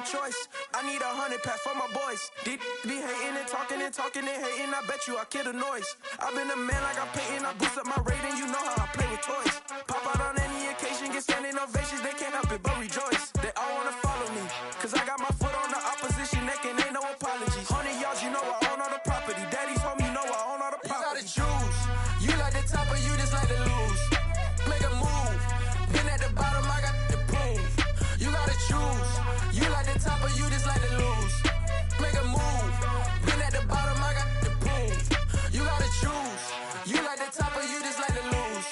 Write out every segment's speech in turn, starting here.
choice. I need 100 pack for my boys. Deep be hating and talking and talking and hating. I bet you I kill the noise. I've been a man like I'm Peyton. I boost up my rating. You know how I play with toys. Pop out on any occasion, get standing ovations. They can't help it but rejoice. They all wanna follow me, cause I got my foot on the opposition neck and ain't no apologies. 100 yards, you know I own all the property. Daddy's home, you know I own all the property. You gotta choose. You like the top or you just like to lose. Make a move. Been at the bottom, I got the proof. You gotta choose. You like the top or you just like to lose. Make a move. Been at the bottom, I got the proof. You gotta choose. You like the top or you just like to lose.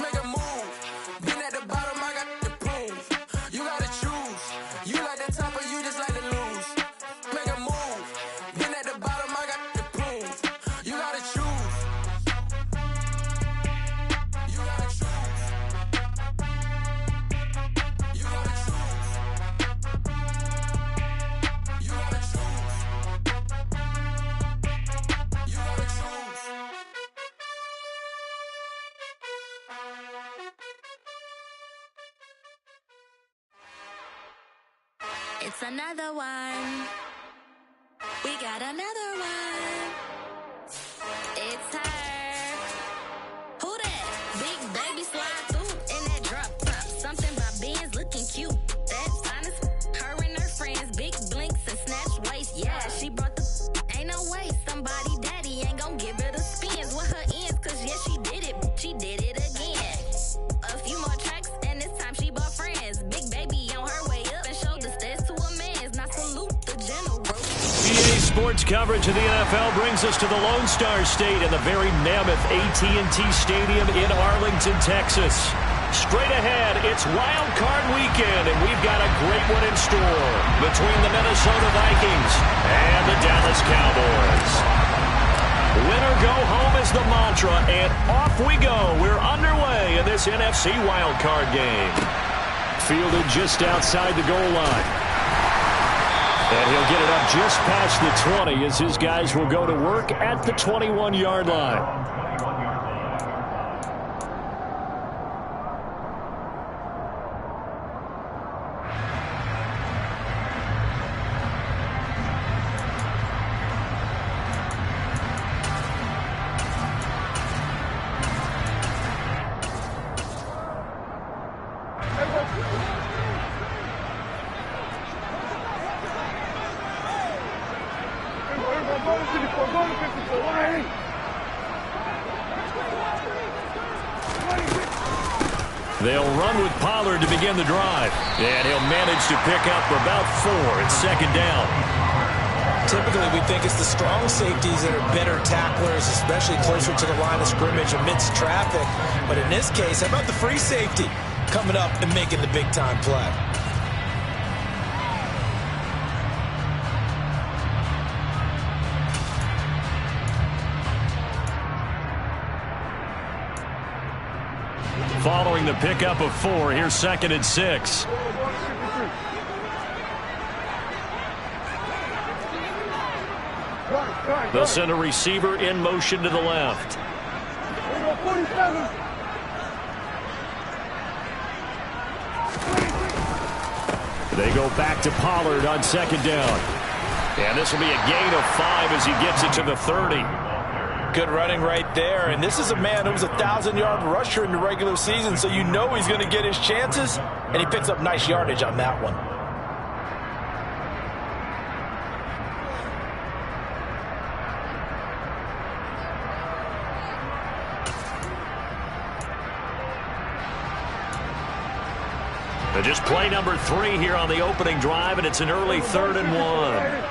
Make a move. Been at the bottom, I got the proof. You gotta choose. You like the top or you just like to lose. Make a move. Been at the bottom, I got the proof. You gotta choose. You gotta choose. You gotta choose. You gotta choose. You gotta choose. It's another one. We got another one. It's her. Who that? Big baby slide through in that drop top. Something about Benz looking cute. That's honest. Her and her friends, big blinks and snatch waist. Yeah, she brought the ain't no way. Somebody daddy ain't gon' give her the spins with her ends. Cause yeah, she did it. She did it again. A few more tracks and this time she bought friends. Big baby on her way up and showed the stairs to a man's. Now salute the general. EA Sports coverage of the NFL brings us to the Lone Star State in the very mammoth AT&T Stadium in Arlington, Texas. Straight ahead, it's Wild Card Weekend, and we've got a great one in store between the Minnesota Vikings and the Dallas Cowboys. Winner go home is the mantra, and off we go. We're underway in this NFC Wild Card game. Fielded just outside the goal line. And he'll get it up just past the 20 as his guys will go to work at the 21-yard line. They'll run with Pollard to begin the drive. And he'll manage to pick up about 4 at second down. Typically, we think it's the strong safeties that are better tacklers, especially closer to the line of scrimmage amidst traffic. But in this case, how about the free safety coming up and making the big-time play? Following the pickup of 4, here's 2nd and 6. They'll send a receiver in motion to the left. They go back to Pollard on 2nd down. And this will be a gain of 5 as he gets it to the 30. Good running right there, and this is a man who was a 1,000-yard rusher in the regular season, so you know he's going to get his chances, and he picks up nice yardage on that one. Just play number 3 here on the opening drive, and it's an early 3rd and 1.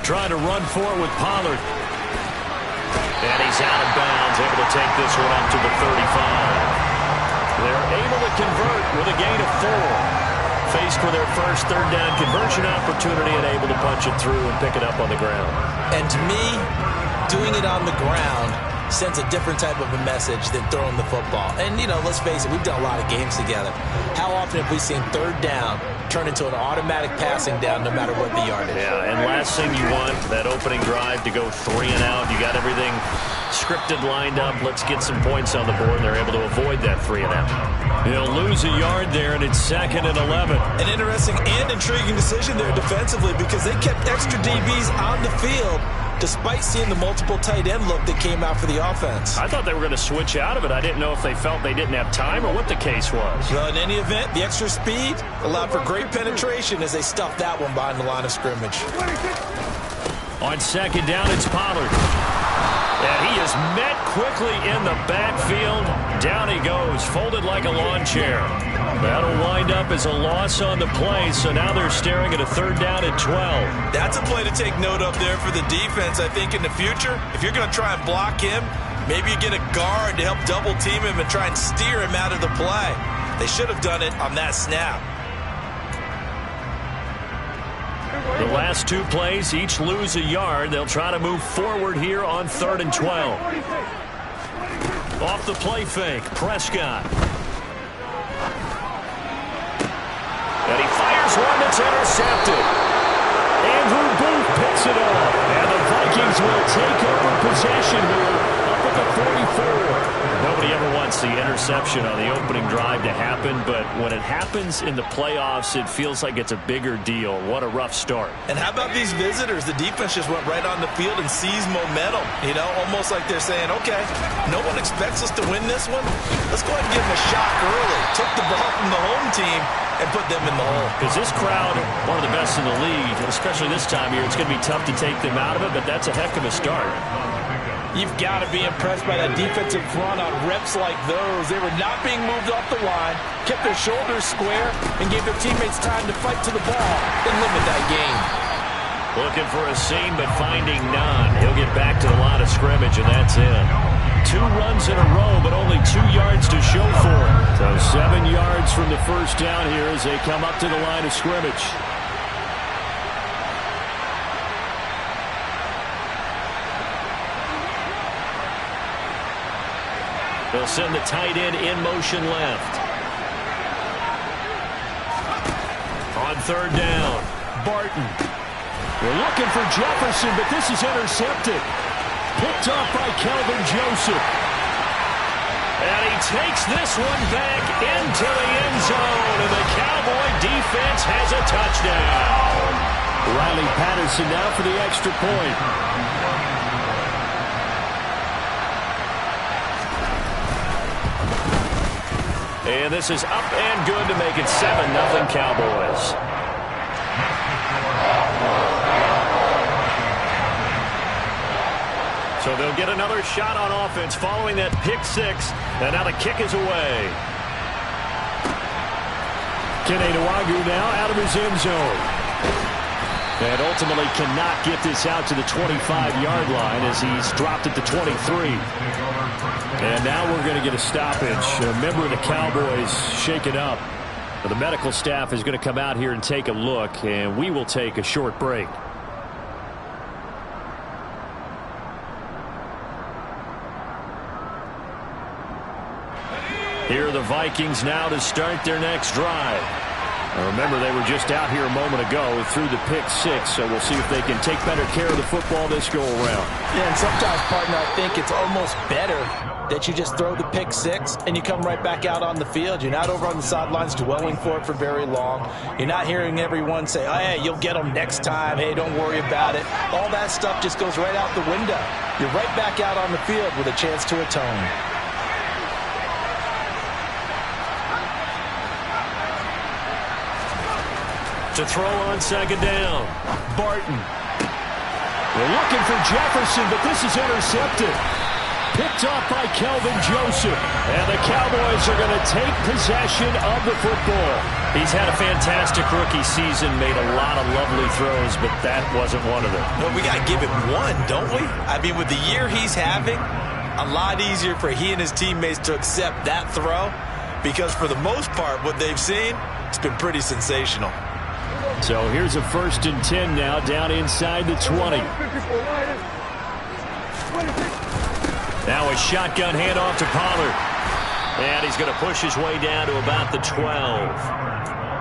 Trying to run for it with Pollard. And he's out of bounds, able to take this one up to the 35. They're able to convert with a gain of 4. Faced with their first 3rd down conversion opportunity and able to punch it through and pick it up on the ground. And to me, doing it on the ground sends a different type of a message than throwing the football. And, you know, let's face it, we've done a lot of games together. How often have we seen 3rd down turn into an automatic passing down no matter what the yardage? Yeah, and last thing you want, that opening drive to go 3 and out. You got everything scripted lined up. Let's get some points on the board. They're able to avoid that 3 and out. He'll lose a yard there, and it's 2nd and 11. An interesting and intriguing decision there defensively because they kept extra DBs on the field despite seeing the multiple tight end look that came out for the offense. I thought they were going to switch out of it. I didn't know if they felt they didn't have time or what the case was. Well, in any event, the extra speed allowed for great penetration as they stuffed that one behind the line of scrimmage. On 2nd down, it's Pollard. And he is met quickly in the backfield. Down he goes, folded like a lawn chair. That'll wind up as a loss on the play, so now they're staring at a 3rd down and 12. That's a play to take note of there for the defense, I think, in the future. If you're going to try and block him, maybe you get a guard to help double team him and try and steer him out of the play. They should have done it on that snap. The last 2 plays, each lose a yard. They'll try to move forward here on 3rd and 12. Off the play fake, Prescott. And he fires one that's intercepted. Andrew Booth picks it off. And the Vikings will take over possession here up at the 44. Nobody ever wants the interception on the opening drive to happen, but when it happens in the playoffs, it feels like it's a bigger deal. What a rough start. And how about these visitors? The defense just went right on the field and seized momentum. You know, almost like they're saying, okay, no one expects us to win this one. Let's go ahead and give them a shock early. Took the ball from the home team and put them in the hole. Because this crowd, one of the best in the league, especially this time of year, it's going to be tough to take them out of it, but that's a heck of a start. You've got to be impressed by that defensive front on reps like those. They were not being moved off the line, kept their shoulders square, and gave their teammates time to fight to the ball and limit that game. Looking for a seam, but finding none. He'll get back to the line of scrimmage, and that's it. 2 runs in a row, but only 2 yards to show for it. So 7 yards from the first down here as they come up to the line of scrimmage. They'll send the tight end in motion left. On 3rd down, Barton. We're looking for Jefferson, but this is intercepted. Picked off by Kelvin Joseph. And he takes this one back into the end zone, and the Cowboy defense has a touchdown. Riley Patterson now for the extra point. And this is up and good to make it 7-0 Cowboys. So they'll get another shot on offense following that pick 6. And now the kick is away. Kenenuagu now out of his end zone. And ultimately cannot get this out to the 25-yard line as he's dropped at the 23. And now we're going to get a stoppage. A member of the Cowboys shaken up. The medical staff is going to come out here and take a look, and we will take a short break. Here are the Vikings now to start their next drive. Now remember, they were just out here a moment ago through the pick 6, so we'll see if they can take better care of the football this go-around. Yeah, and sometimes, partner, I think it's almost better that you just throw the pick 6 and you come right back out on the field. You're not over on the sidelines dwelling for it for very long. You're not hearing everyone say, oh, hey, you'll get them next time. Hey, don't worry about it. All that stuff just goes right out the window. You're right back out on the field with a chance to atone. To throw on 2nd down, Barton. They're looking for Jefferson, but this is intercepted. Picked off by Kelvin Joseph. And the Cowboys are going to take possession of the football. He's had a fantastic rookie season, made a lot of lovely throws, but that wasn't one of them. Well, we got to give him one, don't we? I mean, with the year he's having, a lot easier for he and his teammates to accept that throw because for the most part, what they've seen, it's been pretty sensational. So here's a 1st and 10 now down inside the 20. Now a shotgun handoff to Pollard. And he's going to push his way down to about the 12.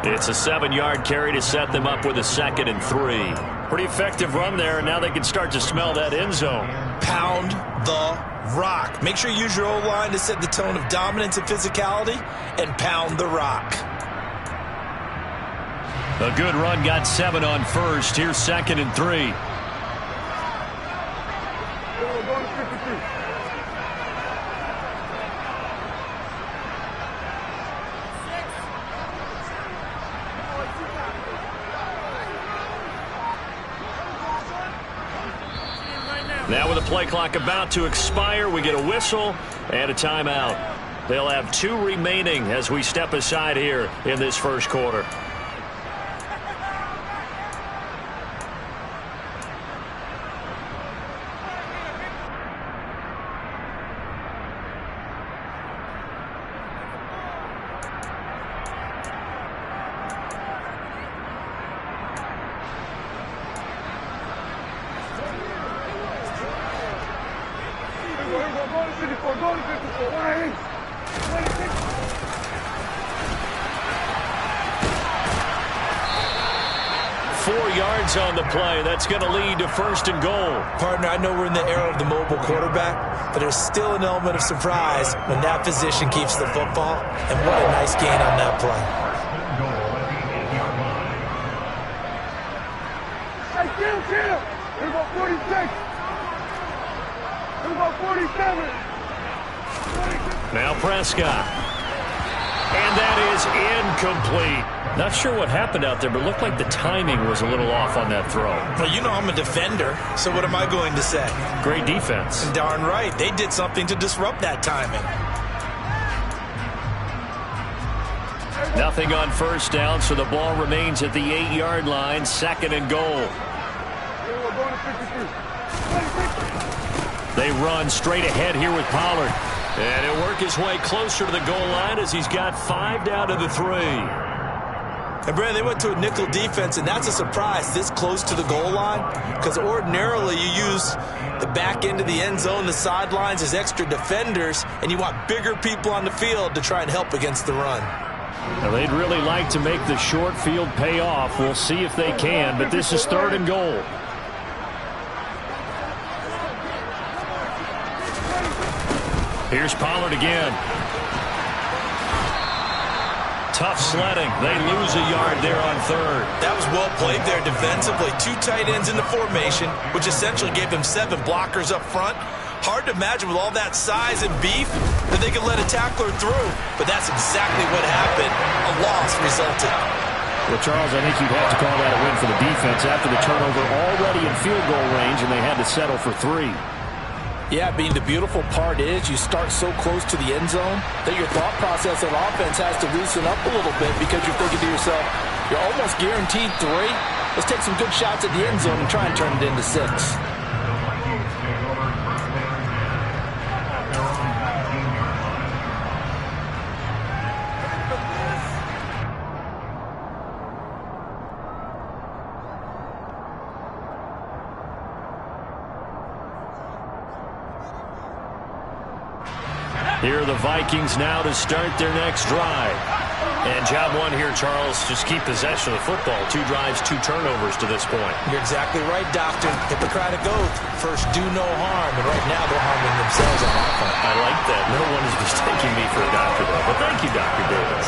It's a 7-yard carry to set them up with a 2nd and 3. Pretty effective run there, and now they can start to smell that end zone. Pound the rock. Make sure you use your O-line to set the tone of dominance and physicality, and pound the rock. A good run, got 7 on first. Here's 2nd and 3. Now with the play clock about to expire, we get a whistle and a timeout. They'll have 2 remaining as we step aside here in this first quarter. On the play. That's going to lead to 1st and goal. Partner, I know we're in the era of the mobile quarterback, but there's still an element of surprise when that position keeps the football, and what a nice gain on that play. Hey, chill. Here's about 46. Here's about 47. Now Prescott. And that is incomplete. Not sure what happened out there, but it looked like the timing was a little off on that throw. Well, you know I'm a defender, so what am I going to say? Great defense. And darn right. They did something to disrupt that timing. Nothing on 1st down, so the ball remains at the 8-yard line. 2nd and goal. They run straight ahead here with Pollard. And he'll work his way closer to the goal line as he's got 5 down to the 3. And, Brandon, they went to a nickel defense, and that's a surprise this close to the goal line, because ordinarily you use the back end of the end zone, the sidelines as extra defenders, and you want bigger people on the field to try and help against the run. Now, they'd really like to make the short field pay off. We'll see if they can, but this is 3rd and goal. Here's Pollard again. Tough sledding. They lose a yard there on 3rd. That was well played there defensively. 2 tight ends in the formation, which essentially gave them 7 blockers up front. Hard to imagine with all that size and beef that they could let a tackler through. But that's exactly what happened. A loss resulted. Well, Charles, I think you'd have to call that a win for the defense after the turnover already in field goal range, and they had to settle for 3. Yeah, the beautiful part is you start so close to the end zone that your thought process of offense has to loosen up a little bit because you're thinking to yourself, you're almost guaranteed 3. Let's take some good shots at the end zone and try and turn it into 6. Here are the Vikings now to start their next drive. And job 1 here, Charles, just keep possession of the football. 2 drives, 2 turnovers to this point. You're exactly right, Doctor. Hippocratic oath. First, do no harm. And right now, they're harming themselves on offense. I like that. No one is mistaking me for a doctor, though. But thank you, Dr. Davis.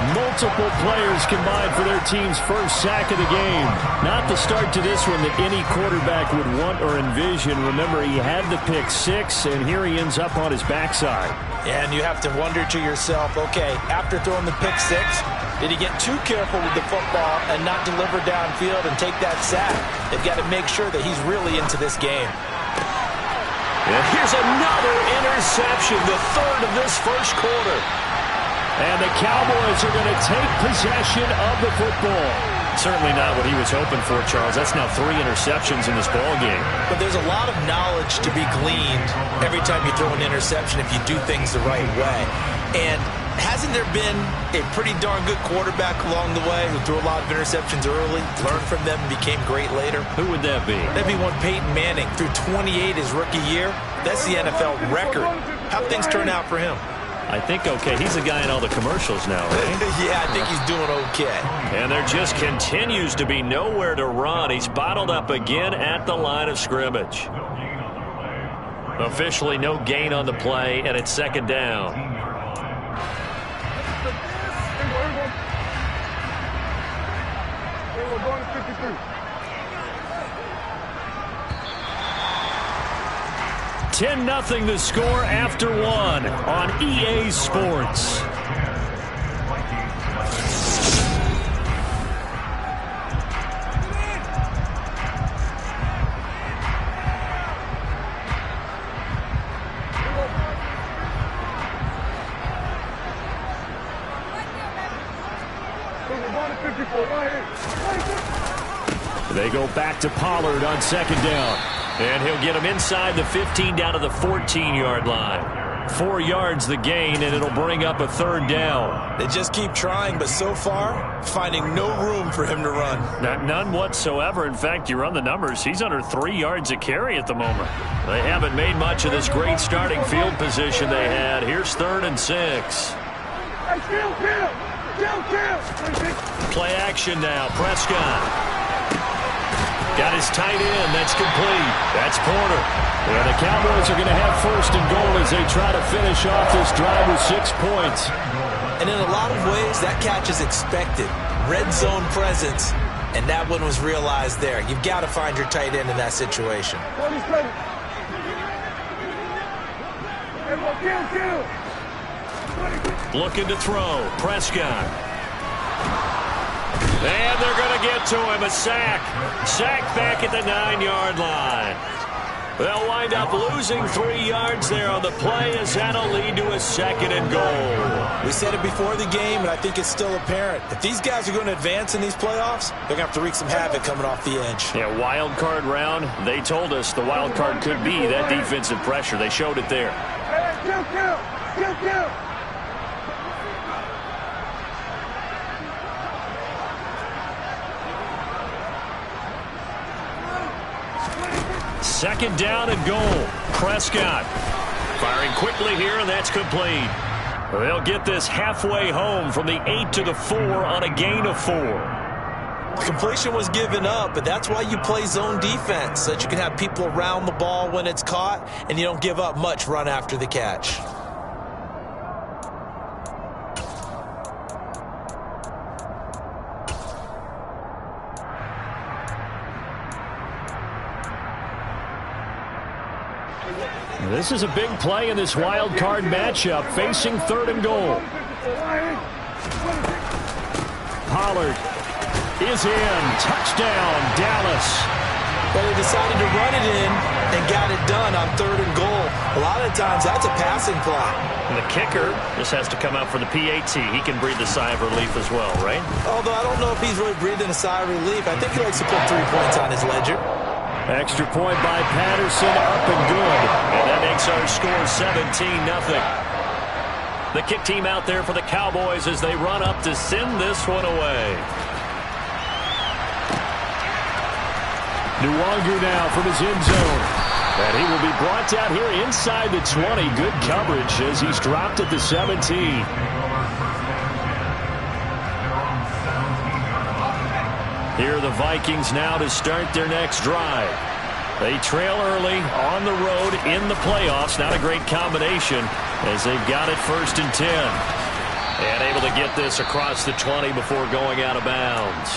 Multiple players combined for their team's first sack of the game. Not the start to this one that any quarterback would want or envision. Remember, he had the pick 6, and here he ends up on his backside. And you have to wonder to yourself, okay, after throwing the pick 6, did he get too careful with the football and not deliver downfield and take that sack? They've got to make sure that he's really into this game. And here's another interception, the 3rd of this first quarter. And the Cowboys are going to take possession of the football. Certainly not what he was hoping for, Charles. That's now 3 interceptions in this ball game. But there's a lot of knowledge to be gleaned every time you throw an interception if you do things the right way. And hasn't there been a pretty darn good quarterback along the way who threw a lot of interceptions early, learned from them, and became great later? Who would that be? That'd be one Peyton Manning. Threw 28 his rookie year. That's the NFL record. How'd things turn out for him? I think okay. He's the guy in all the commercials now, right? Yeah, I think he's doing okay. And there just continues to be nowhere to run. He's bottled up again at the line of scrimmage. Officially no gain on the play, and it's second down. We're going to 53. 10-0 the score after one on EA Sports. They go back to Pollard on second down. And he'll get him inside the 15 down to the 14-yard line. 4 yards the gain, and it'll bring up a third down. They just keep trying, but so far, finding no room for him to run. None whatsoever. In fact, you run the numbers. He's under 3 yards a carry at the moment. They haven't made much of this great starting field position they had. Here's 3rd and 6. Play action now. Prescott. Got his tight end. That's complete. That's Porter. And the Cowboys are going to have 1st and goal as they try to finish off this drive with 6 points. And in a lot of ways, that catch is expected. Red zone presence, and that one was realized there. You've got to find your tight end in that situation. Looking to throw. Prescott. And they're going to get to him. A sack. Sack back at the 9-yard line. They'll wind up losing 3 yards there on the play as that'll lead to a 2nd and goal. We said it before the game, and I think it's still apparent. If these guys are going to advance in these playoffs, they're going to have to wreak some havoc coming off the edge. Yeah, wild card round. They told us the wild card could be that defensive pressure. They showed it there. Kill. 2nd down and goal. Prescott firing quickly here, and that's complete. They'll get this halfway home from the 8 to the 4 on a gain of 4. The completion was given up, but that's why you play zone defense, so that you can have people around the ball when it's caught, and you don't give up much run after the catch. This is a big play in this wild card matchup, facing 3rd and goal. Pollard is in. Touchdown, Dallas. But they decided to run it in and got it done on 3rd and goal. A lot of times that's a passing play. And the kicker just has to come out for the PAT. He can breathe a sigh of relief as well, right? Although I don't know if he's really breathing a sigh of relief. I think he likes to put 3 points on his ledger. Extra point by Patterson, up and good. And that makes our score 17-0. The kick team out there for the Cowboys as they run up to send this one away. Nwangu now from his end zone. And he will be brought down here inside the 20. Good coverage as he's dropped at the 17. Here are the Vikings now to start their next drive. They trail early on the road in the playoffs. Not a great combination as they've got it 1st and 10. And able to get this across the 20 before going out of bounds.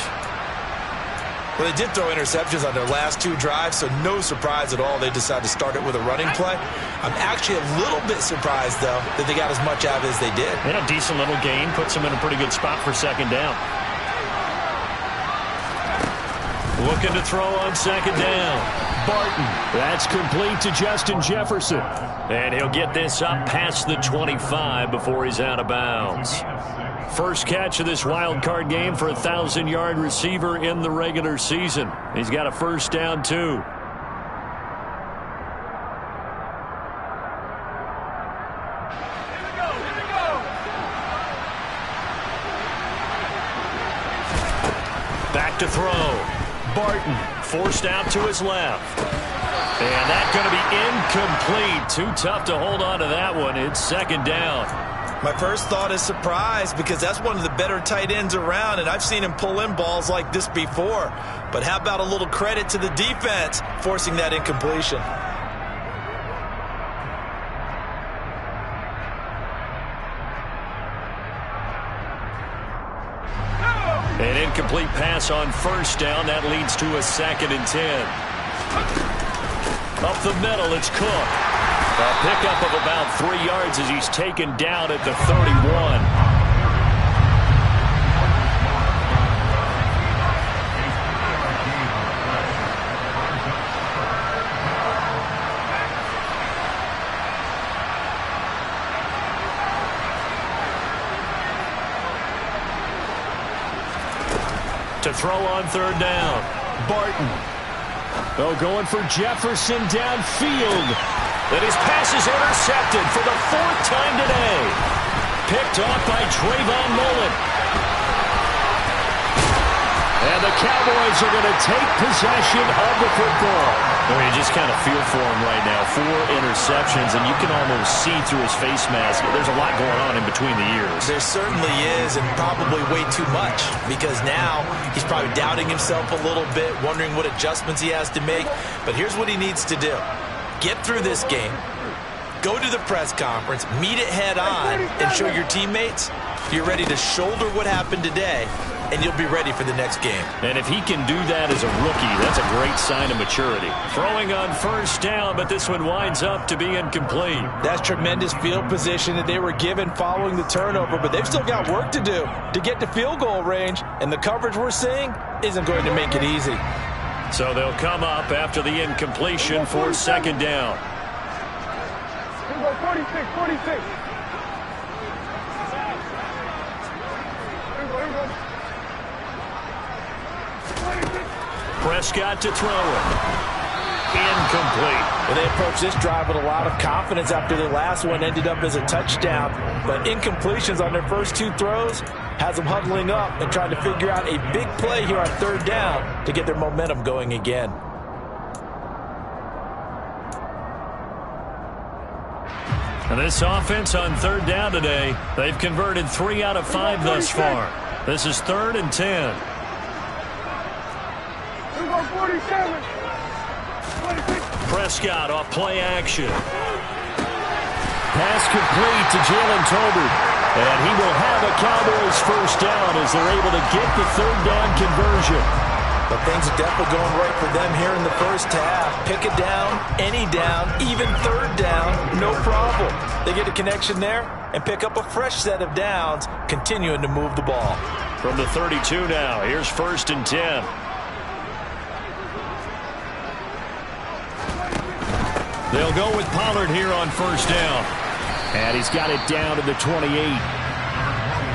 Well, they did throw interceptions on their last 2 drives, so no surprise at all they decided to start it with a running play. I'm actually a little bit surprised, though, that they got as much out of it as they did. And a decent little gain puts them in a pretty good spot for 2nd down. Looking to throw on 2nd down. Barton. That's complete to Justin Jefferson. And he'll get this up past the 25 before he's out of bounds. First catch of this wild card game for a 1,000-yard receiver in the regular season. He's got a 1st down, too. Back to throw. Barton forced out to his left. And that's going to be incomplete. Too tough to hold on to that one. It's 2nd down. My first thought is surprise because that's one of the better tight ends around, and I've seen him pull in balls like this before. But how about a little credit to the defense forcing that incompletion? An incomplete pass on first down. That leads to a 2nd and 10. Up the middle, it's Cook. A pickup of about 3 yards as he's taken down at the 31. To throw on 3rd down. Barton. Oh, going for Jefferson downfield. And his pass is intercepted for the 4th time today. Picked off by Trayvon Mullen. And the Cowboys are going to take possession of the football. I mean, you just kind of feel for him right now. 4 interceptions, and you can almost see through his face mask. There's a lot going on in between the ears. There certainly is, and probably way too much, because now he's probably doubting himself a little bit, wondering what adjustments he has to make. But here's what he needs to do. Get through this game, go to the press conference, meet it head on, and show your teammates you're ready to shoulder what happened today, and you'll be ready for the next game. And if he can do that as a rookie, that's a great sign of maturity. Throwing on first down, but this one winds up to be incomplete. That's tremendous field position that they were given following the turnover, but they've still got work to do to get to field goal range, and the coverage we're seeing isn't going to make it easy. So they'll come up after the incompletion for 2nd down. 46. Prescott to throw it. Incomplete. Well, they approached this drive with a lot of confidence after the last one ended up as a touchdown. But incompletions on their first 2 throws has them huddling up and trying to figure out a big play here on 3rd down to get their momentum going again. And this offense on 3rd down today, they've converted 3 out of 5 thus far. This is 3rd and 10. 47. Prescott off play action. Pass complete to Jalen Tolbert. And he will have a Cowboys first down as they're able to get the 3rd down conversion. But things are definitely going right for them here in the first half. Pick a down, any down, even 3rd down, no problem. They get a connection there and pick up a fresh set of downs, continuing to move the ball. From the 32 now, here's 1st and 10. They'll go with Pollard here on first down. And he's got it down to the 28.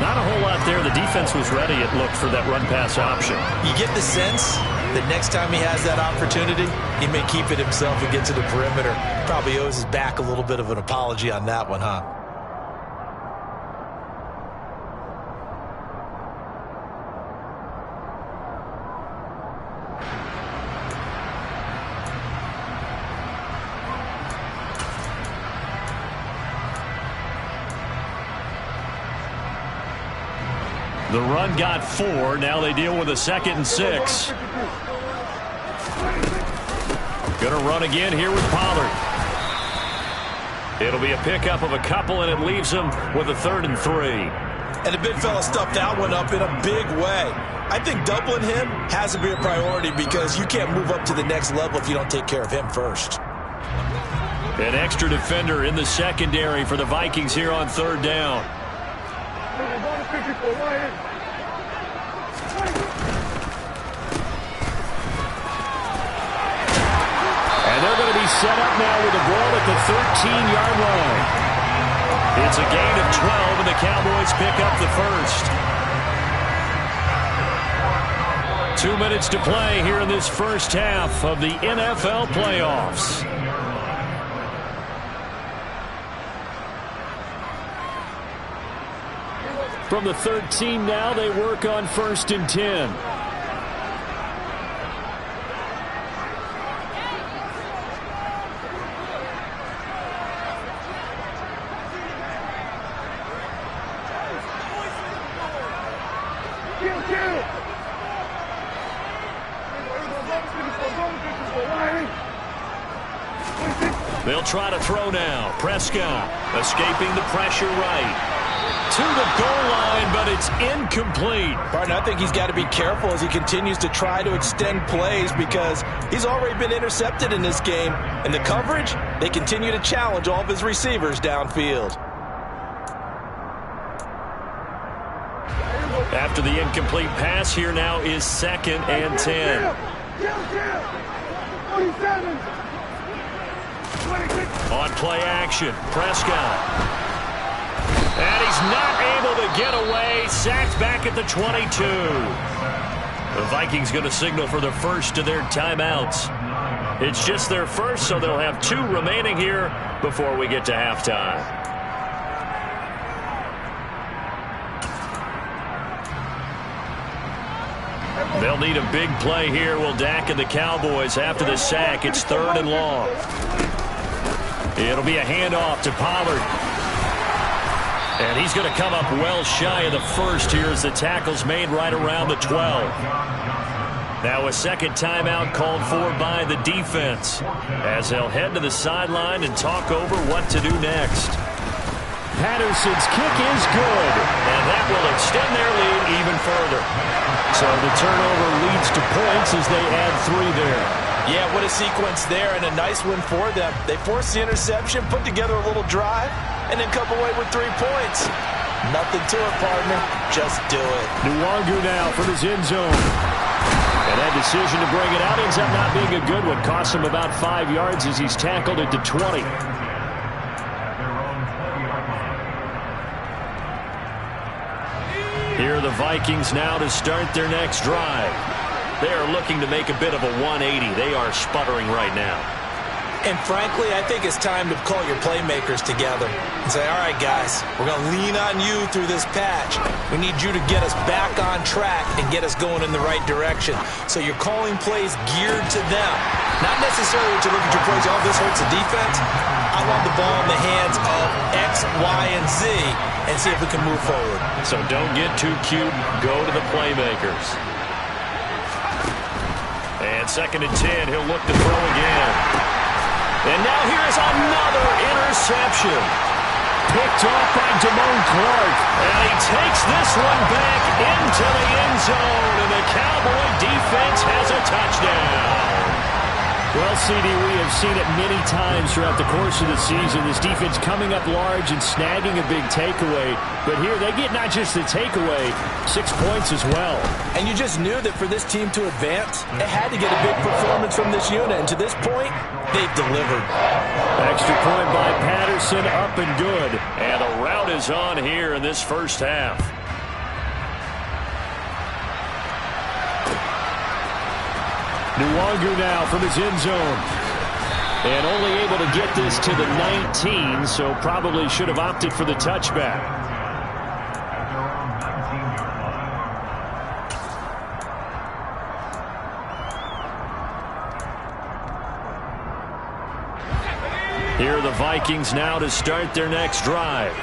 Not a whole lot there. The defense was ready, it looked, for that run-pass option. You get the sense that next time he has that opportunity, he may keep it himself and get to the perimeter. Probably owes his back a little bit of an apology on that one, huh? The run got 4. Now they deal with a 2nd and 6. Going to run again here with Pollard. It'll be a pickup of a couple, and it leaves him with a 3rd and 3. And the big fella stuffed that one up in a big way. I think doubling him has to be a priority because you can't move up to the next level if you don't take care of him first. An extra defender in the secondary for the Vikings here on 3rd down. And they're going to be set up now with the ball at the 13-yard line. It's a gain of 12, and the Cowboys pick up the first. 2 minutes to play here in this first half of the NFL playoffs. From the 13 now, they work on 1st and 10. They'll try to throw now. Prescott escaping the pressure right. To the goal line, but it's incomplete. Barton, I think he's got to be careful as he continues to try to extend plays because he's already been intercepted in this game. And the coverage, they continue to challenge all of his receivers downfield. After the incomplete pass, here now is 2nd and 10. 47. On play action, Prescott. And he's not able to get away. Sacked back at the 22. The Vikings going to signal for the first of their timeouts. It's just their first, so they'll have 2 remaining here before we get to halftime. They'll need a big play here. Will Dak and the Cowboys after the sack. It's 3rd and long. It'll be a handoff to Pollard. And he's going to come up well shy of the first here as the tackle's made right around the 12. Now a second timeout called for by the defense as they'll head to the sideline and talk over what to do next. Patterson's kick is good, and that will extend their lead even further. So the turnover leads to points as they add 3 there. Yeah, what a sequence there, and a nice win for them. They forced the interception, put together a little drive, and then come away with 3 points. Nothing to it, partner. Just do it. Nwangu now from his end zone. And that decision to bring it out ends up not being a good one. Cost him about 5 yards as he's tackled at the 20. Here are the Vikings now to start their next drive. They are looking to make a bit of a 180. They are sputtering right now. And frankly, I think it's time to call your playmakers together and say, all right, guys, we're going to lean on you through this patch. We need you to get us back on track and get us going in the right direction. So you're calling plays geared to them. Not necessarily to look at your plays, oh, this hurts the defense. I want the ball in the hands of X, Y, and Z and see if we can move forward. So don't get too cute. Go to the playmakers. And 2nd and 10, he'll look to throw again. And now here's another interception. Picked off by Damone Clark. And he takes this one back into the end zone. And the Cowboy defense has a touchdown. Well, CD, we have seen it many times throughout the course of the season. This defense coming up large and snagging a big takeaway. But here they get not just the takeaway, 6 points as well. And you just knew that for this team to advance, it had to get a big performance from this unit. And to this point, they've delivered. Extra point by Patterson, up and good. And the rout is on here in this first half. Nwangu now from his end zone. And only able to get this to the 19, so probably should have opted for the touchback. Here are the Vikings now to start their next drive.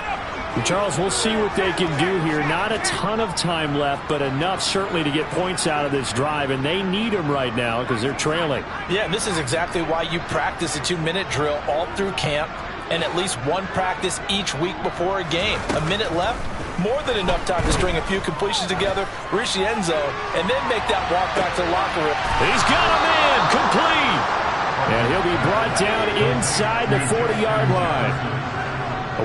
Charles, we'll see what they can do here. Not a ton of time left, but enough certainly to get points out of this drive, and they need them right now because they're trailing. Yeah, and this is exactly why you practice a 2-minute drill all through camp and at least one practice each week before a game. A minute left, more than enough time to string a few completions together, reach the end zone, and then make that walk back to the locker room. He's got him in, complete. And he'll be brought down inside the 40-yard line.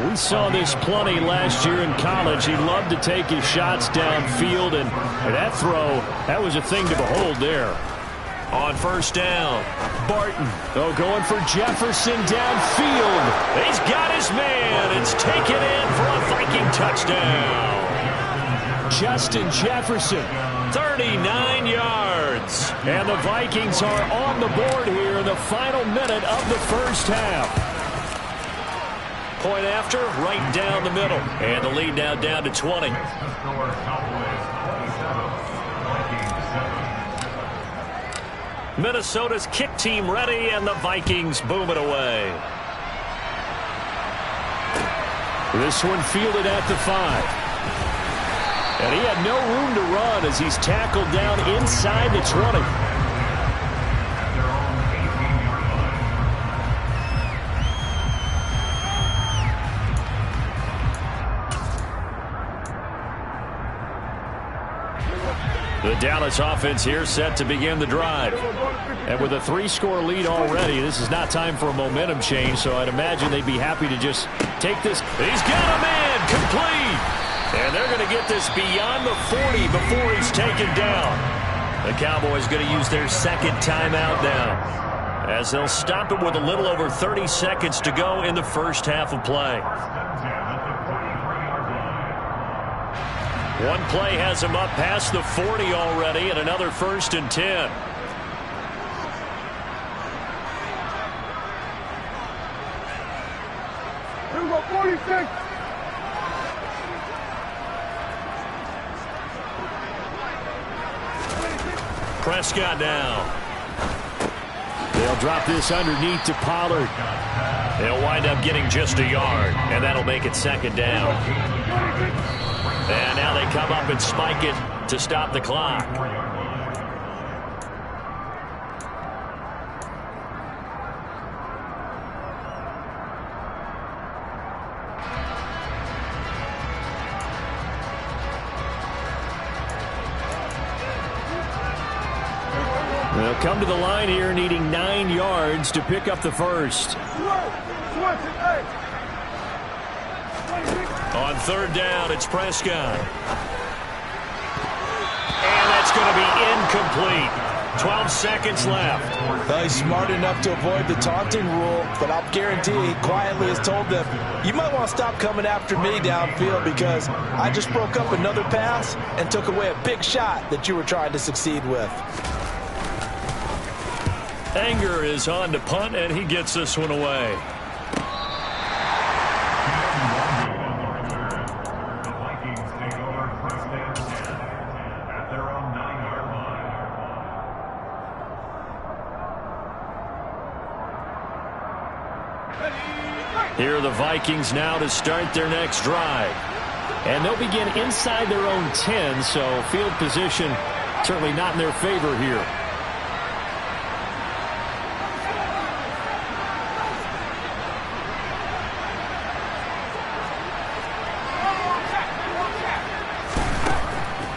We saw this plenty last year in college. He loved to take his shots downfield, and that throw, that was a thing to behold there. On first down, Barton. Going for Jefferson downfield. He's got his man. It's taken in for a Viking touchdown. Justin Jefferson, 39 yards. And the Vikings are on the board here in the final minute of the first half. Point after, right down the middle. And the lead now down to 20. Minnesota's kick team ready, and the Vikings boom it away. This one fielded at the 5. And he had no room to run as he's tackled down inside the 20. The Dallas offense here set to begin the drive. And with a 3-score lead already, this is not time for a momentum change, so I'd imagine they'd be happy to just take this. He's got a man complete. And they're going to get this beyond the 40 before he's taken down. The Cowboys going to use their second timeout now, as they'll stop it with a little over 30 seconds to go in the first half of play. One play has him up past the 40 already, and another 1st and 10. Here we go, 46. Prescott now. They'll drop this underneath to Pollard. They'll wind up getting just a yard, and that'll make it 2nd down. And now they come up and spike it to stop the clock. They'll come to the line here needing 9 yards to pick up the first. On 3rd down, it's Prescott. And that's going to be incomplete. 12 seconds left. Well, he's smart enough to avoid the taunting rule, but I'll guarantee he quietly has told them, you might want to stop coming after me downfield because I just broke up another pass and took away a big shot that you were trying to succeed with. Anger is on to punt, and he gets this one away. Here are the Vikings now to start their next drive. And they'll begin inside their own 10, so field position certainly not in their favor here.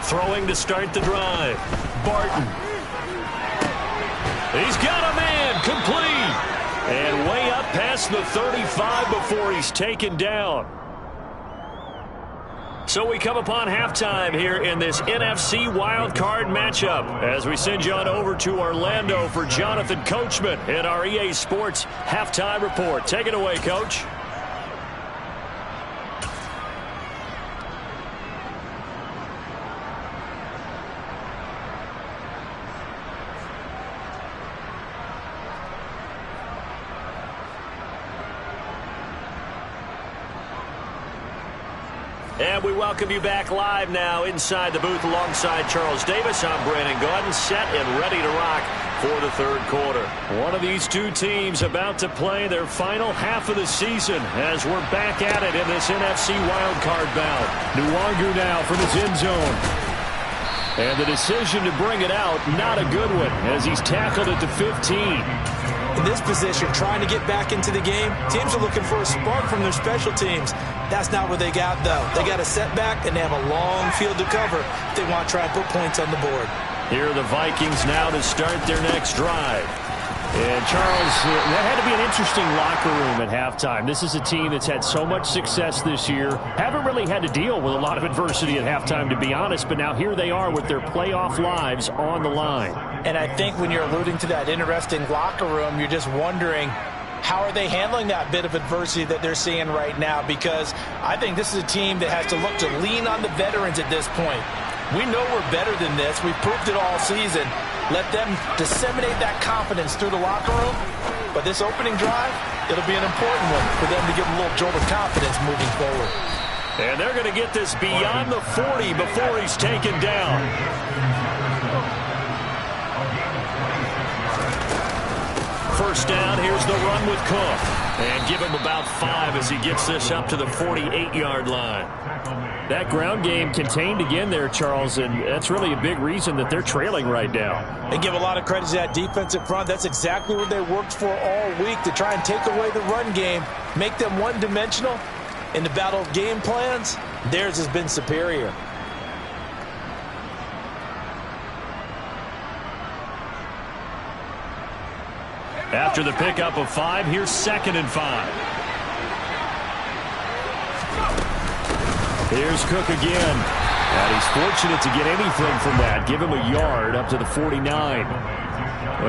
Throwing to start the drive. Barton. He's got a man complete. And way up past the 35 before he's taken down. So we come upon halftime here in this NFC wildcard matchup as we send you on over to Orlando for Jonathan Coachman in our EA Sports Halftime Report. Take it away, Coach. And we welcome you back live now inside the booth alongside Charles Davis. I'm Brandon Gaudin, set and ready to rock for the 3rd quarter. One of these two teams about to play their final half of the season as we're back at it in this NFC wildcard bout. Nwangu now from his end zone. And the decision to bring it out, not a good one as he's tackled at the 15. In this position, trying to get back into the game, teams are looking for a spark from their special teams. That's not what they got, though. They got a setback, and they have a long field to cover if they want to try and put points on the board. Here are the Vikings now to start their next drive. And, Charles, that had to be an interesting locker room at halftime. This is a team that's had so much success this year. Haven't really had to deal with a lot of adversity at halftime, to be honest. But now here they are with their playoff lives on the line. And I think when you're alluding to that interesting locker room, you're just wondering, how are they handling that bit of adversity that they're seeing right now? Because I think this is a team that has to look to lean on the veterans at this point. We know we're better than this. We've proved it all season. Let them disseminate that confidence through the locker room. But this opening drive, it'll be an important one for them to give a little jolt of confidence moving forward. And they're going to get this beyond the 40 before he's taken down. First down, here's the run with Cook. And give him about 5 as he gets this up to the 48-yard line. That ground game contained again there, Charles, and that's really a big reason that they're trailing right now. They give a lot of credit to that defensive front. That's exactly what they worked for all week, to try and take away the run game, make them one-dimensional. In the battle of game plans, theirs has been superior. After the pickup of 5, here's 2nd and 5. Here's Cook again. And he's fortunate to get anything from that. Give him a yard up to the 49.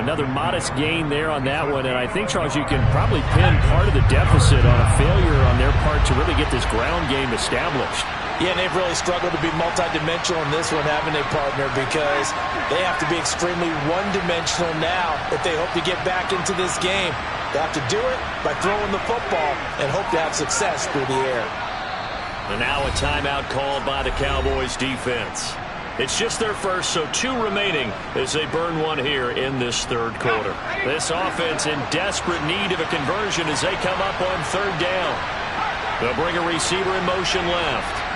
Another modest gain there on that one. And I think, Charles, you can probably pin part of the deficit on a failure on their part to really get this ground game established. Yeah, and they've really struggled to be multidimensional in this one, haven't they, partner? Because they have to be extremely one-dimensional now if they hope to get back into this game. They have to do it by throwing the football and hope to have success through the air. And now a timeout called by the Cowboys defense. It's just their first, so 2 remaining as they burn one here in this 3rd quarter. This offense in desperate need of a conversion as they come up on 3rd down. They'll bring a receiver in motion left.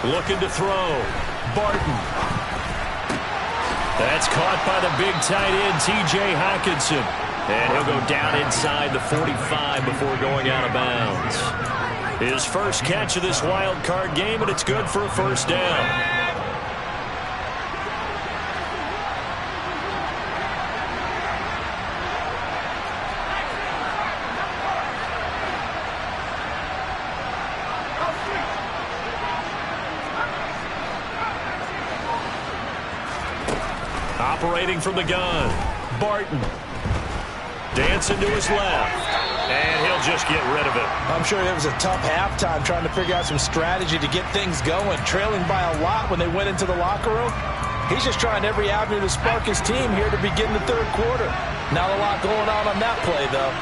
Looking to throw. Barton. That's caught by the big tight end, T.J. Hockenson. And he'll go down inside the 45 before going out of bounds. His first catch of this wild card game, and it's good for a 1st down. Operating from the gun, Barton. Dancing to his left, and he'll just get rid of it. I'm sure it was a tough halftime trying to figure out some strategy to get things going, trailing by a lot when they went into the locker room. He's just trying every avenue to spark his team here to begin the 3rd quarter. Not a lot going on that play, though.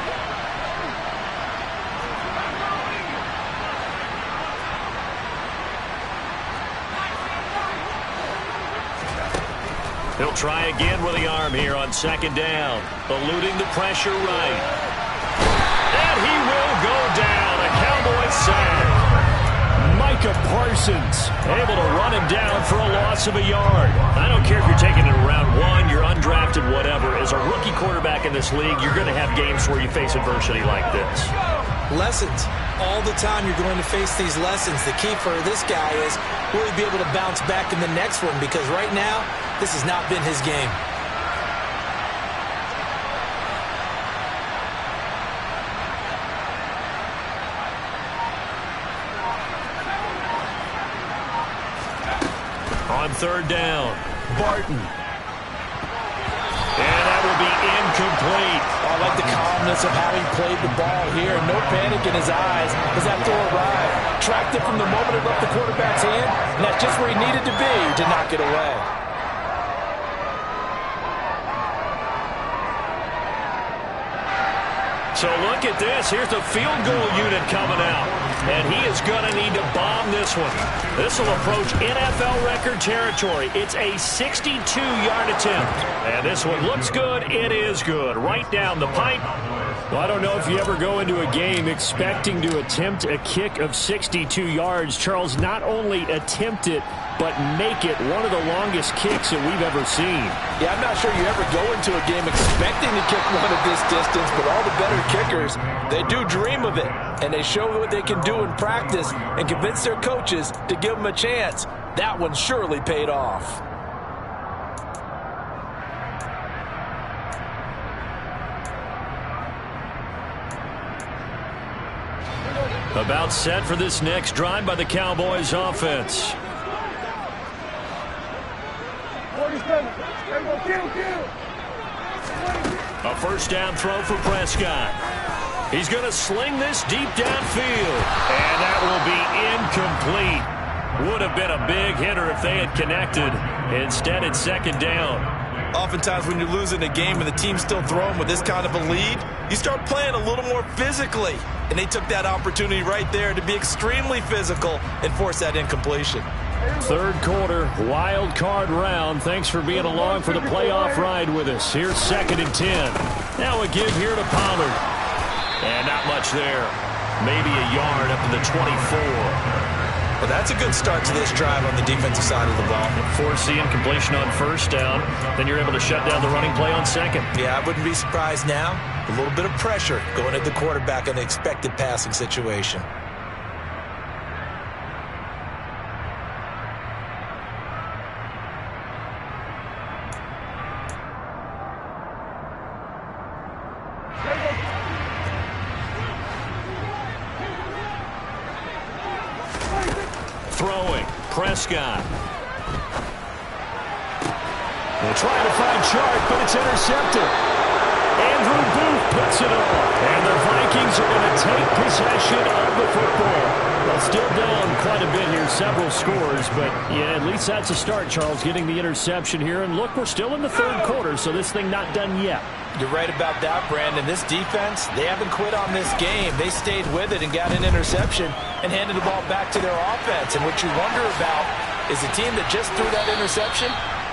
He'll try again with the arm here on 2nd down. Eluding the pressure right. And he will go down. A Cowboy sack. Micah Parsons able to run him down for a loss of a yard. I don't care if you're taking it around 1, you're undrafted, whatever. As a rookie quarterback in this league, you're going to have games where you face adversity like this. Lessons. All the time you're going to face these lessons. The key for this guy is will he be able to bounce back in the next one? Because right now, this has not been his game. On 3rd down, Barton. And that will be incomplete. I like the calmness of how he played the ball here. No panic in his eyes as that throw arrived. Tracked it from the moment it left the quarterback's hand, and that's just where he needed to be to knock it away. So look at this. Here's the field goal unit coming out. And he is going to need to bomb this one. This will approach NFL record territory. It's a 62-yard attempt. And this one looks good. It is good. Right down the pipe. Well, I don't know if you ever go into a game expecting to attempt a kick of 62 yards. Charles, not only attempt it, but make it one of the longest kicks that we've ever seen. Yeah, I'm not sure you ever go into a game expecting to kick one of this distance, but all the better kickers, they do dream of it, and they show what they can do in practice and convince their coaches to give them a chance. That one surely paid off. About set for this next drive by the Cowboys offense. 47. A 1st down throw for Prescott. He's going to sling this deep downfield. And that will be incomplete. Would have been a big hitter if they had connected. Instead, it's 2nd down. Oftentimes when you're losing a game and the team's still throwing with this kind of a lead, you start playing a little more physically. And they took that opportunity right there to be extremely physical and force that incompletion. 3rd quarter, wild card round. Thanks for being along for the playoff ride with us. Here's 2nd and 10. Now a give here to Pollard. And not much there. Maybe a yard up to the 24. Well, that's a good start to this drive on the defensive side of the ball. Forcing completion on 1st down. Then you're able to shut down the running play on 2nd. Yeah, I wouldn't be surprised now. A little bit of pressure going at the quarterback in the expected passing situation. Prescott. They're trying to find Chark, but it's intercepted. Andrew Booth puts it off. And the Vikings are going to take possession of the football. Well, still down quite a bit here, several scores, but yeah, at least that's a start, Charles, getting the interception here. And look, we're still in the third quarter, so this thing not done yet. You're right about that, Brandon. This defense, they haven't quit on this game. They stayed with it and got an interception and handed the ball back to their offense. And what you wonder about is a team that just threw that interception,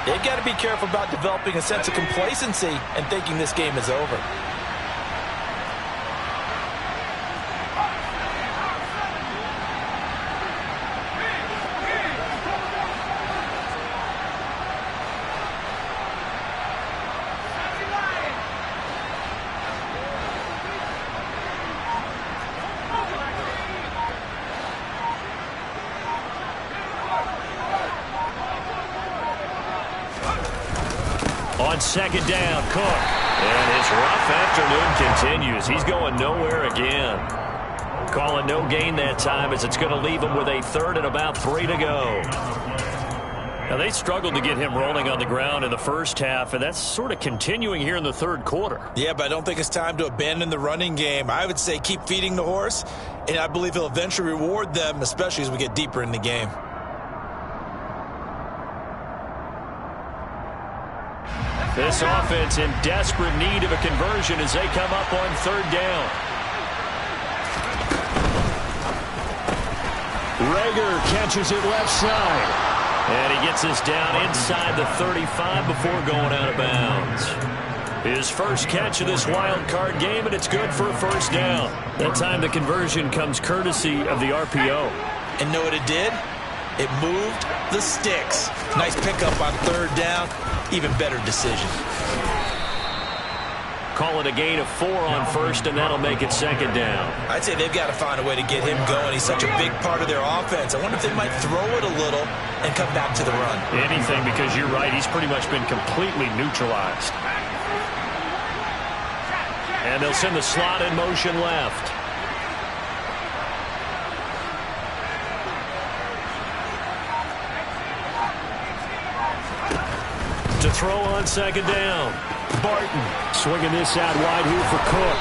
they've got to be careful about developing a sense of complacency and thinking this game is over. On second down, Cook. And his rough afternoon continues. He's going nowhere again. Call it no gain that time as it's going to leave him with a third and about 3 to go. Now, they struggled to get him rolling on the ground in the first half, and that's sort of continuing here in the third quarter. Yeah, but I don't think it's time to abandon the running game. I would say keep feeding the horse, and I believe he'll eventually reward them, especially as we get deeper in the game. This offense in desperate need of a conversion as they come up on third down. Rager catches it left side. And he gets us down inside the 35 before going out of bounds. His first catch of this wild card game, and it's good for a first down. That time the conversion comes courtesy of the RPO. And know what it did? It moved the sticks. Nice pickup on third down. Even better decision. Call it a gain of 4 on first, and that'll make it second down. I'd say they've got to find a way to get him going. He's such a big part of their offense. I wonder if they might throw it a little and come back to the run. Anything, because you're right. He's pretty much been completely neutralized. And they'll send the slot in motion left. To throw on second down. Barton swinging this out wide here for Cook.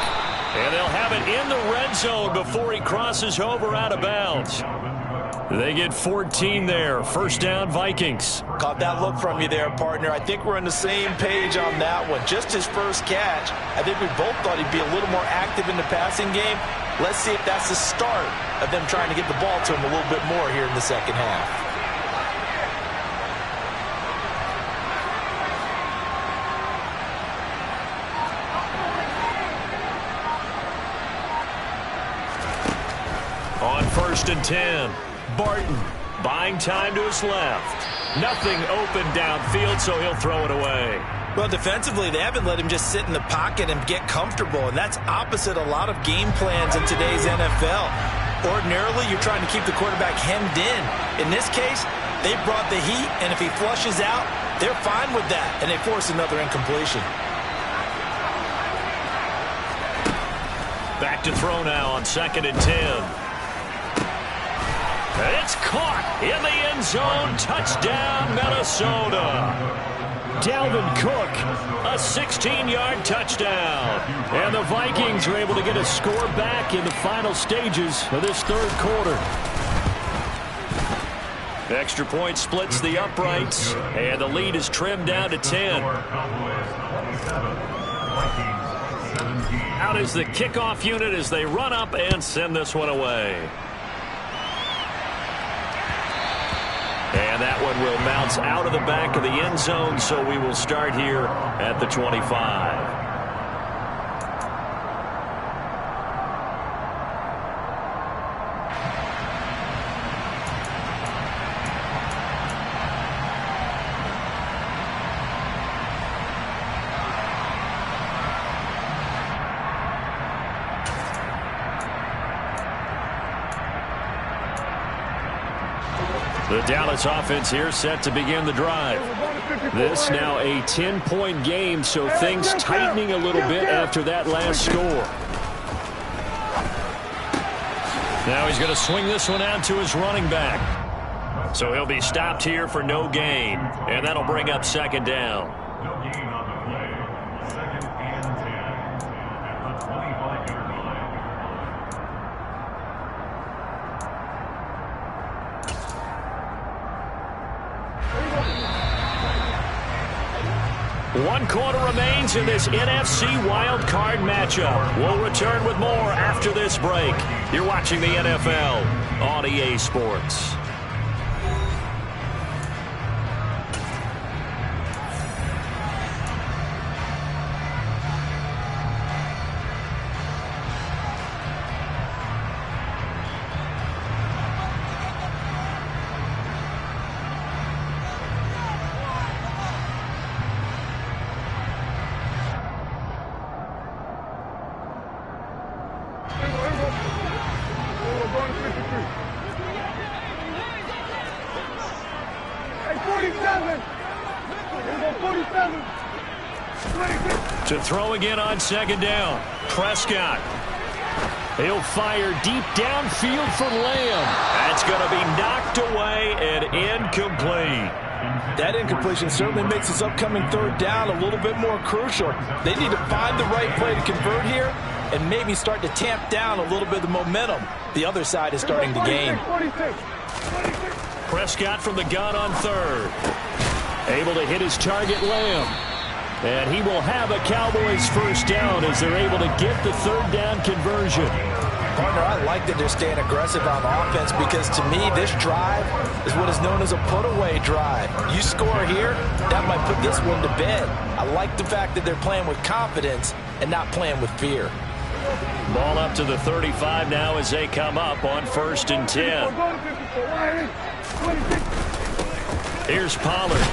And they'll have it in the red zone before he crosses over out of bounds. They get 14 there. First down, Vikings. Caught that look from you there, partner. I think we're on the same page on that one. Just his first catch. I think we both thought he'd be a little more active in the passing game. Let's see if that's the start of them trying to get the ball to him a little bit more here in the second half. On first and 10, Barton buying time to his left. Nothing open downfield, so he'll throw it away. Well, defensively, they haven't let him just sit in the pocket and get comfortable, and that's opposite a lot of game plans in today's NFL. Ordinarily, you're trying to keep the quarterback hemmed in. In this case, they brought the heat, and if he flushes out, they're fine with that, and they force another incompletion. Back to throw now on second and 10. It's caught in the end zone. Touchdown, Minnesota. Dalvin Cook, a 16-yard touchdown. And the Vikings are able to get a score back in the final stages of this third quarter. Extra point splits the uprights, and the lead is trimmed down to 10. Out is the kickoff unit as they run up and send this one away. And that one will bounce out of the back of the end zone, so we will start here at the 25. The Dallas offense here set to begin the drive. This now a 10-point game, so things tightening a little bit after that last score. Now he's going to swing this one out to his running back. So he'll be stopped here for no gain, and that'll bring up second down. No gain on the play. 2nd and 10 at the 25-yard line. One quarter remains in this NFC Wild Card matchup. We'll return with more after this break. You're watching the NFL on EA Sports. To throw again on second down. Prescott. He'll fire deep downfield for Lamb. That's going to be knocked away and incomplete. That incompletion certainly makes this upcoming 3rd down a little bit more crucial. They need to find the right play to convert here and maybe start to tamp down a little bit of the momentum the other side is starting to gain. Prescott from the gun on 3rd. Able to hit his target, Lamb. And he will have a Cowboys 1st down as they're able to get the 3rd down conversion. Partner, I like that they're staying aggressive on offense because to me this drive is what is known as a put-away drive. You score here, that might put this one to bed. I like the fact that they're playing with confidence and not playing with fear. Ball up to the 35 now as they come up on 1st and 10. Here's Pollard.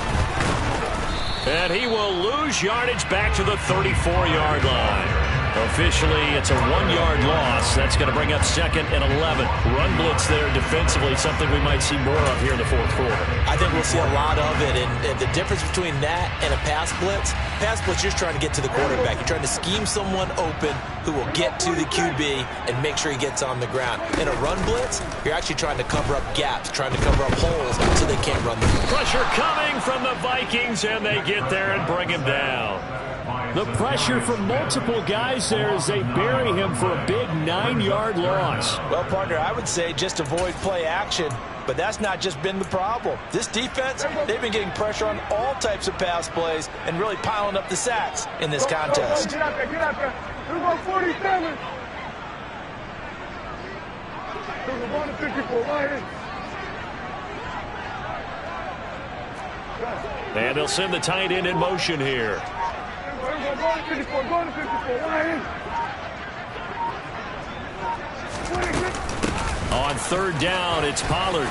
And he will lose yardage back to the 34-yard line. Officially, it's a 1-yard loss. That's going to bring up 2nd and 11. Run blitz there defensively, something we might see more of here in the 4th quarter. I think we'll see a lot of it. And the difference between that and a pass blitz, you're just trying to get to the quarterback. You're trying to scheme someone open who will get to the QB and make sure he gets on the ground. In a run blitz, you're actually trying to cover up gaps, trying to cover up holes so they can't run the ball. Pressure coming from the Vikings, and they get there and bring him down. The pressure from multiple guys there as they bury him for a big 9-yard loss. Well, partner, I would say just avoid play action, but that's not just been the problem. This defense, they've been getting pressure on all types of pass plays and really piling up the sacks in this contest. Get out there, get out there. Here we go, 47. Here's the ball to 54, right in. And they'll send the tight end in motion here. On 3rd down, it's Pollard.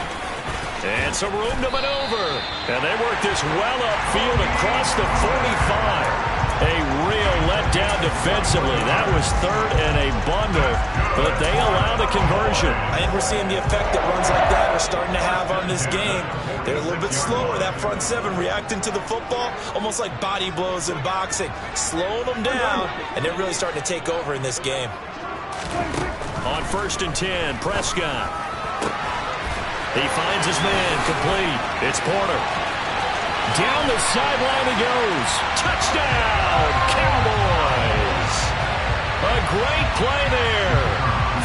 And some room to maneuver. And they work this well upfield across the 45. A real letdown defensively. That was 3rd and a bundle, but they allow the conversion. I think we're seeing the effect that runs like that are starting to have on this game. They're a little bit slower, that front 7, reacting to the football, almost like body blows in boxing, slowing them down, and they're really starting to take over in this game. On 1st and 10, Prescott. He finds his man, complete. It's Porter. Down the sideline he goes. Touchdown, Cowboys. A great play there.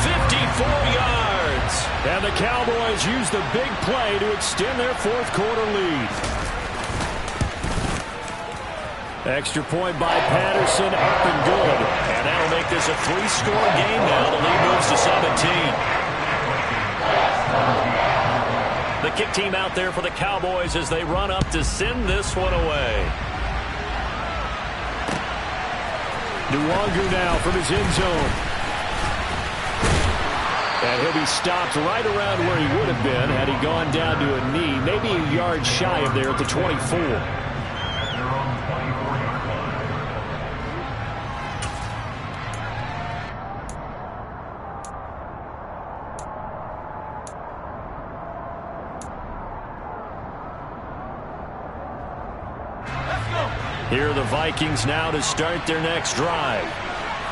54 yards. And the Cowboys use the big play to extend their 4th quarter lead. Extra point by Patterson, up and good. And that'll make this a 3-score game now. The lead moves to 17. The kick team out there for the Cowboys as they run up to send this one away. Nwangu now from his end zone. And he'll be stopped right around where he would have been had he gone down to a knee, maybe a yard shy of there at the 24. Here are the Vikings now to start their next drive.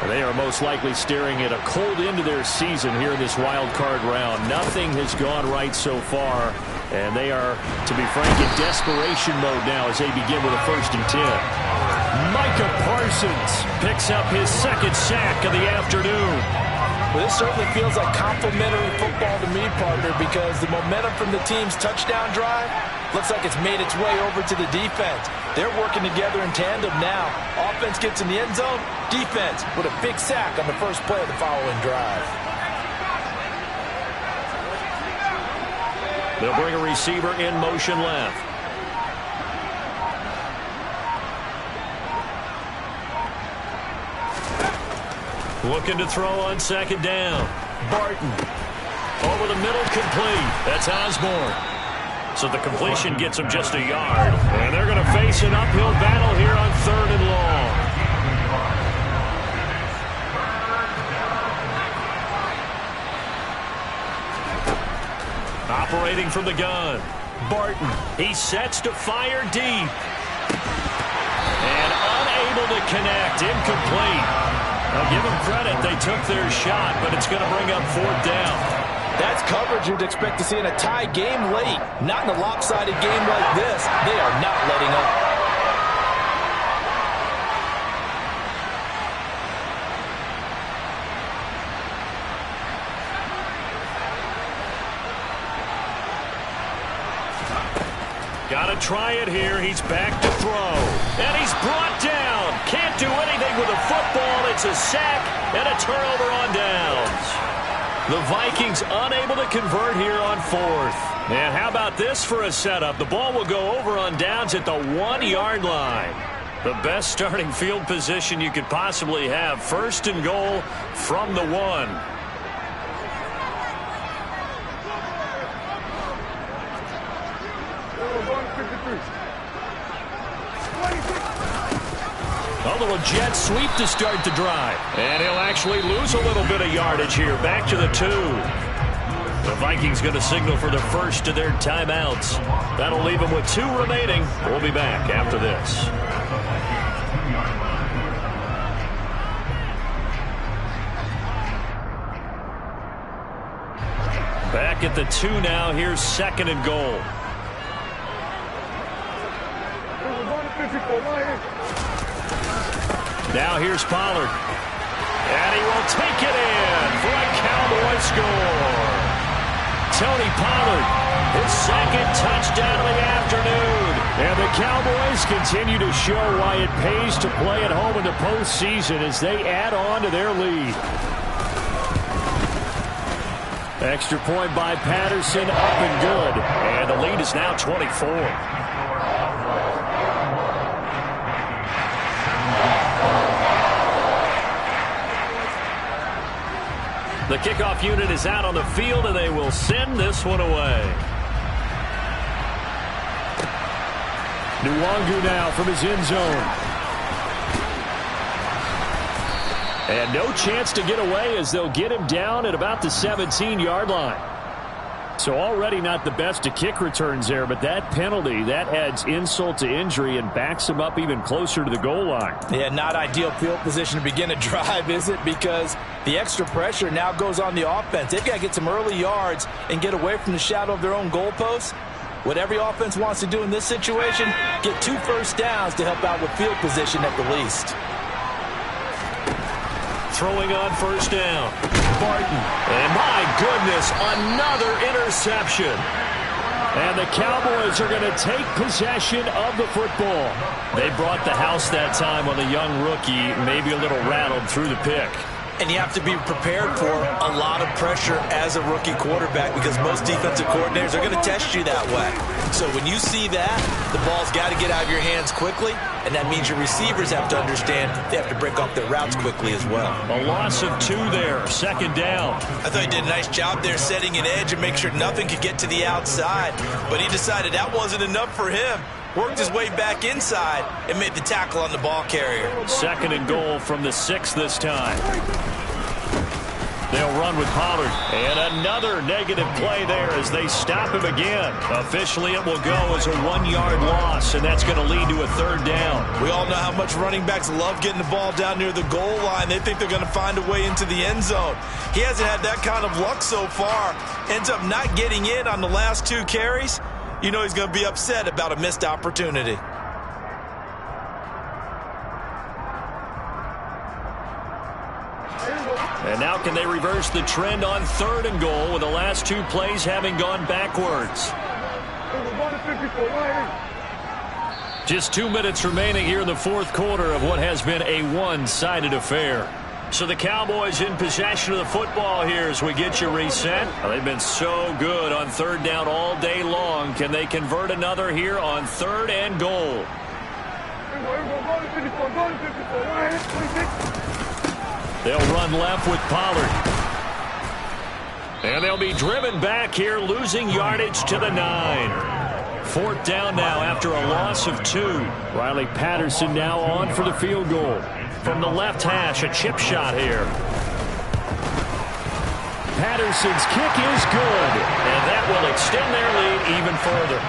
They are most likely staring at a cold end to their season here in this wild card round. Nothing has gone right so far And they are, to be frank, in desperation mode now as they begin with a 1st and 10. Micah Parsons picks up his 2nd sack of the afternoon. Well, this certainly feels like complimentary football to me, partner, because the momentum from the team's touchdown drive looks like it's made its way over to the defense. They're working together in tandem now. Offense gets in the end zone, defense with a big sack on the first play of the following drive. They'll bring a receiver in motion left. Looking to throw on 2nd down. Barton. Over the middle, complete. That's Osborne. So the completion gets him just a yard. And they're going to face an uphill battle here on 3rd and long. Operating from the gun. Barton. He sets to fire deep. And unable to connect. Incomplete. I'll give them credit. They took their shot, but it's going to bring up 4th down. That's coverage you'd expect to see in a tie game late. Not in a lopsided game like this. They are not letting up. Got to try it here. He's back to throw. And he's brought down. Can't do anything with a football. It's a sack and a turnover on downs. The Vikings unable to convert here on 4th. And how about this for a setup? The ball will go over on downs at the 1-yard line. The best starting field position you could possibly have. 1st and goal from the 1. A little jet sweep to start the drive. And he'll actually lose a little bit of yardage here. Back to the 2. The Vikings going to signal for the first of their timeouts. That'll leave them with 2 remaining. We'll be back after this. Back at the 2 now. Here's 2nd and goal. Now here's Pollard. And he will take it in for a Cowboy score. Tony Pollard, his 2nd touchdown of the afternoon. And the Cowboys continue to show why it pays to play at home in the postseason as they add on to their lead. Extra point by Patterson, up and good. And the lead is now 24. The kickoff unit is out on the field, and they will send this one away. Nwangu now from his end zone. And no chance to get away as they'll get him down at about the 17-yard line. So already not the best of kick returns there, but that penalty, that adds insult to injury and backs him up even closer to the goal line. Yeah, not ideal field position to begin a drive, is it? Because the extra pressure now goes on the offense. They've got to get some early yards and get away from the shadow of their own goalposts. What every offense wants to do in this situation, get 2 first downs to help out with field position at the least. Throwing on 1st down. Barton. And my goodness, another interception. And the Cowboys are going to take possession of the football. They brought the house that time on the young rookie, maybe a little rattled through the pick. And you have to be prepared for a lot of pressure as a rookie quarterback because most defensive coordinators are going to test you that way. So when you see that, the ball's got to get out of your hands quickly, and that means your receivers have to understand they have to break off their routes quickly as well. A loss of 2 there, 2nd down. I thought he did a nice job there setting an edge and make sure nothing could get to the outside, but he decided that wasn't enough for him. Worked his way back inside and made the tackle on the ball carrier. 2nd and goal from the 6 this time. They'll run with Pollard. And another negative play there as they stop him again. Officially, it will go as a 1-yard loss, and that's going to lead to a 3rd down. We all know how much running backs love getting the ball down near the goal line. They think they're going to find a way into the end zone. He hasn't had that kind of luck so far. Ends up not getting in on the last 2 carries. You know he's going to be upset about a missed opportunity. And now can they reverse the trend on 3rd and goal with the last 2 plays having gone backwards? Just 2 minutes remaining here in the 4th quarter of what has been a one-sided affair. So the Cowboys in possession of the football here as we get you reset. Well, they've been so good on 3rd down all day long. Can they convert another here on 3rd and goal? They'll run left with Pollard. And they'll be driven back here, losing yardage to the 9. 4th down now after a loss of 2. Riley Patterson now on for the field goal. From the left hash, a chip shot here. Patterson's kick is good, and that will extend their lead even further.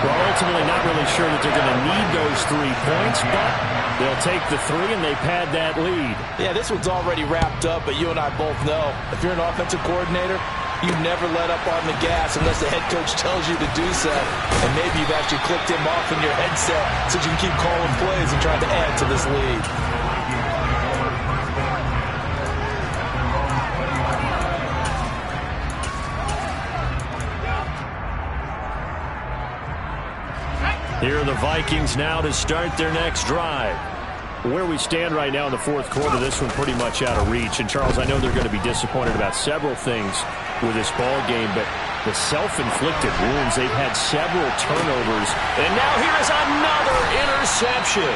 Well, ultimately not really sure that they're going to need those 3 points, but they'll take the 3 and they pad that lead. Yeah, this one's already wrapped up, but you and I both know if you're an offensive coordinator, you never let up on the gas unless the head coach tells you to do so. And maybe you've actually clicked him off in your headset so you can keep calling plays and trying to add to this lead. Here are the Vikings now to start their next drive. Where we stand right now in the 4th quarter, this one pretty much out of reach. And, Charles, I know they're going to be disappointed about several things with this ball game, but the self-inflicted wounds, they've had several turnovers. And now here is another interception.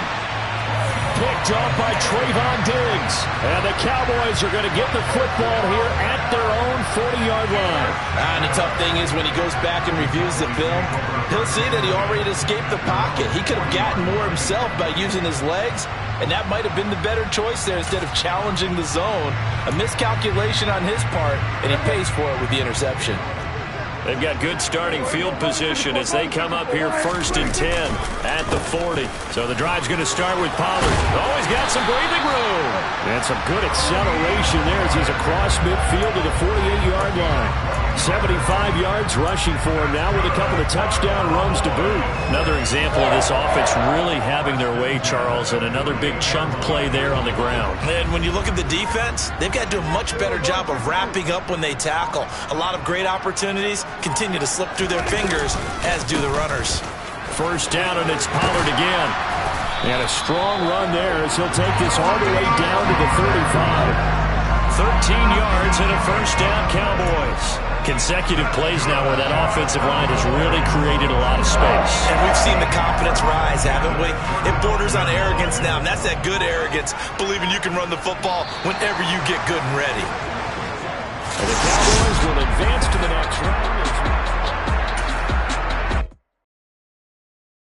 Picked up by Trayvon Diggs. And the Cowboys are going to get the football here at their own 40-yard line. And the tough thing is when he goes back and reviews the film, he'll see that he already escaped the pocket. He could have gotten more himself by using his legs, and that might have been the better choice there instead of challenging the zone. A miscalculation on his part, and he pays for it with the interception. They've got good starting field position as they come up here 1st and 10 at the 40. So the drive's going to start with Pollard. Oh, he's got some breathing room. And some good acceleration there as he's across midfield to the 48-yard line. 75 yards rushing for him now with a couple of touchdown runs to boot. Another example of this offense really having their way, Charles, and another big chunk play there on the ground. And when you look at the defense, they've got to do a much better job of wrapping up when they tackle. A lot of great opportunities continue to slip through their fingers, as do the runners. 1st down, and it's Pollard again. And a strong run there as he'll take this all the way down to the 35. 13 yards and a 1st down, Cowboys. Consecutive plays now where that offensive line has really created a lot of space. And we've seen the confidence rise, haven't we? It borders on arrogance now, and that's that good arrogance, believing you can run the football whenever you get good and ready. And the Cowboys will advance to the next round.